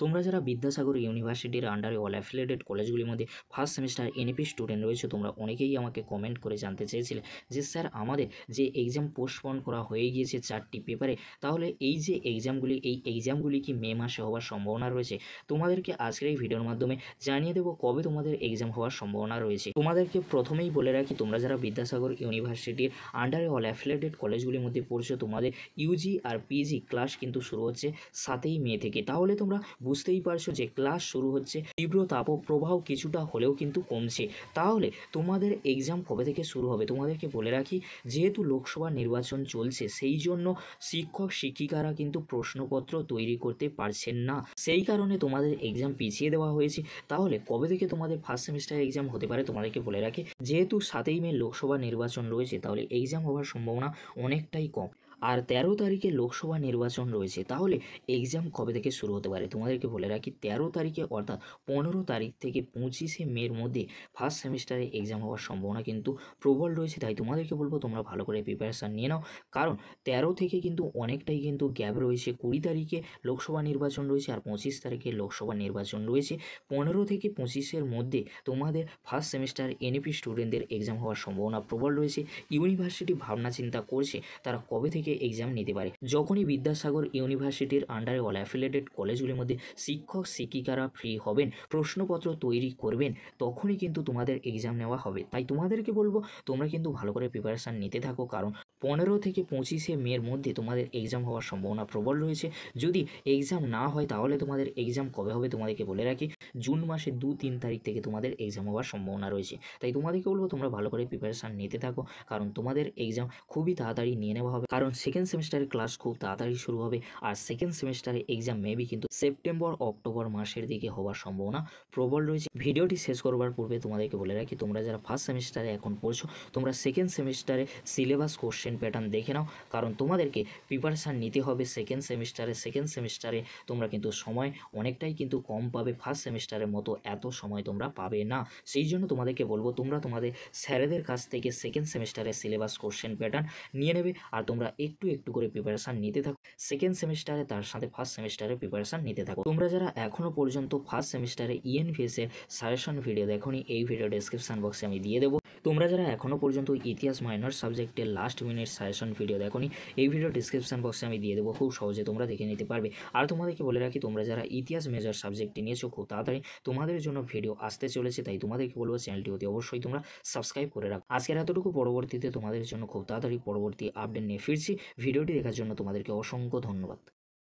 তোমরা যারা বিদ্যাসাগর ইউনিভার্সিটির আন্ডারে অল অ্যাফিলিয়েটেড কলেজগুলির মধ্যে ফার্স্ট সেমিস্টার এনইপি স্টুডেন্ট রয়েছে, তোমরা অনেকেই আমাকে কমেন্ট করে জানতে চেয়েছিলে যে স্যার আমাদের যে এক্সাম পোস্টপোন করা হয়ে গিয়েছে 4টি পেপারে, তাহলে এই যে এক্সামগুলি কি মে মাসে হওয়ার সম্ভাবনা রয়েছে? তোমাদেরকে আজকের এই ভিডিওর মাধ্যমে জানিয়ে দেবো কবে তোমাদের এক্সাম হওয়ার সম্ভাবনা রয়েছে। তোমাদেরকে প্রথমেই বলে রাখি, তোমরা যারা বিদ্যাসাগর ইউনিভার্সিটির আন্ডারে অল অ্যাফিলিয়েটেড কলেজগুলির মধ্যে পড়ছো, তোমাদের ইউজি আর পিজি ক্লাস কিন্তু শুরু হচ্ছে 7ই মে থেকে। তাহলে তোমরা বুঝতেই পারছো যে ক্লাস শুরু হচ্ছে, তীব্র তাপপ্রবাহ কিছুটা হলেও কিন্তু কমছে। তাহলে তোমাদের এক্সাম কবে থেকে শুরু হবে? তোমাদেরকে বলে রাখি, যেহেতু লোকসভা নির্বাচন চলছে, সেই জন্য শিক্ষক শিক্ষিকারা কিন্তু প্রশ্নপত্র তৈরি করতে পারছেন না, সেই কারণে তোমাদের এক্সাম পিছিয়ে দেওয়া হয়েছে। তাহলে কবে থেকে তোমাদের ফার্স্ট সেমিস্টার এক্সাম হতে পারে তোমাদেরকে বলে রাখি, যেহেতু 7ই মে লোকসভা নির্বাচন রয়েছে, তাহলে এক্সাম হওয়ার সম্ভাবনা অনেকটাই কম। আর 13 তারিখে লোকসভা নির্বাচন রয়েছে, তাহলে এক্সাম কবে থেকে শুরু হতে পারে তোমাদেরকে বলে রাখি, 13 তারিখে অর্থাৎ 15 তারিখ থেকে 25শে মের মধ্যে ফার্স্ট সেমিস্টারে এক্সাম হওয়ার সম্ভাবনা কিন্তু প্রবল রয়েছে। তাই তোমাদেরকে বলবো তোমরা ভালো করে প্রিপারেশান নিয়ে নাও, কারণ 13 থেকে কিন্তু অনেকটাই কিন্তু গ্যাপ রয়েছে। 20 তারিখে লোকসভা নির্বাচন রয়েছে আর 25 তারিখে লোকসভা নির্বাচন রয়েছে। 15 থেকে 25-এর মধ্যে তোমাদের ফার্স্ট সেমিস্টার এনইপি স্টুডেন্টদের এক্সাম হওয়ার সম্ভাবনা প্রবল রয়েছে। ইউনিভার্সিটি ভাবনা চিন্তা করছে তারা কবে থেকে এক্সাম নিতে পারে। যখনই বিদ্যাসাগর ইউনিভার্সিটির আন্ডারে অল অ্যাফিলিয়েটেড কলেজগুলির মধ্যে শিক্ষক শিক্ষিকারা ফ্রি হবেন, প্রশ্নপত্র তৈরি করবেন, তখনই কিন্তু তোমাদের এক্সাম নেওয়া হবে। তাই তোমাদেরকে বলবো তোমরা কিন্তু ভালো করে প্রিপারেশান নিতে থাকো, কারণ 15 থেকে 25শে মের মধ্যে তোমাদের এক্সাম হওয়ার সম্ভাবনা প্রবল রয়েছে। যদি এক্সাম না হয় তাহলে তোমাদের এক্সাম কবে হবে তোমাদেরকে বলে রাখি, জুন মাসের 2-3 তারিখ থেকে তোমাদের এক্সাম হওয়ার সম্ভাবনা রয়েছে। তাই তোমাদেরকে বলবো তোমরা ভালো করে প্রিপারেশান নিতে থাকো, কারণ তোমাদের এক্সাম খুবই তাড়াতাড়ি নিয়ে নেওয়া হবে, কারণ সেকেন্ড সেমিস্টারের ক্লাস খুব তাড়াতাড়ি শুরু হবে। আর সেকেন্ড সেমিস্টারে এক্সাম মেবি কিন্তু সেপ্টেম্বর অক্টোবর মাসের দিকে হওয়ার সম্ভাবনা প্রবল রয়েছে। ভিডিওটি শেষ করবার পূর্বে তোমাদেরকে বলে রাখি, তোমরা যারা ফার্স্ট সেমিস্টারে এখন পড়ছো, তোমরা সেকেন্ড সেমিস্টারে সিলেবাস কোশ্চেন প্যাটার্ন দেখে নাও, কারণ তোমাদেরকে প্রিপারেশান নিতে হবে সেকেন্ড সেমিস্টারে তোমরা কিন্তু সময় অনেকটাই কিন্তু কম পাবে, ফার্স্ট সেমিস্টারের মতো এত সময় তোমরা পাবে না। সেই জন্য তোমাদেরকে বলবো তোমরা তোমাদের স্যারেদের কাছ থেকে সেকেন্ড সেমিস্টারের সিলেবাস কোশ্চেন প্যাটার্ন নিয়ে নেবে, আর তোমরা একটু একটু করে প্রিপারেশান নিতে থাকো সেকেন্ড সেমিস্টারে, তার সাথে ফার্স্ট সেমিস্টারে প্রিপারেশান নিতে থাকো। তোমরা যারা এখনও পর্যন্ত ফার্স্ট সেমিস্টারে ইএনভিএস এর সাজেশন ভিডিও দেখোনি, এই ভিডিও ডেসক্রিপশন বক্সে আমি দিয়ে দেবো। তোমরা যারা এখনও পর্যন্ত ইতিহাস মাইনর সাবজেক্টের লাস্ট মিনিট সাজেশন ভিডিও দেখোনি, এই ভিডিও ডিসক্রিপশন বক্সে আমি দিয়ে দেবো, খুব সহজে তোমরা দেখে নিতে পারবে। আর তোমাদেরকে বলে রাখি, তোমরা যারা ইতিহাস মেজর সাবজেক্টটি নিয়েছো, খুব তাড়াতাড়ি তোমাদের জন্য ভিডিও আসতে চলেছে। তাই তোমাদেরকে বলবো চ্যানেলটি অতি অবশ্যই তোমরা সাবস্ক্রাইব করে রাখো। আজকের এতটুকু, পরবর্তীতে তোমাদের জন্য খুব তাড়াতাড়ি পরবর্তী আপডেট নিয়ে ফিরছি। ভিডিওটি দেখার জন্য তোমাদেরকে অসংখ্য ধন্যবাদ।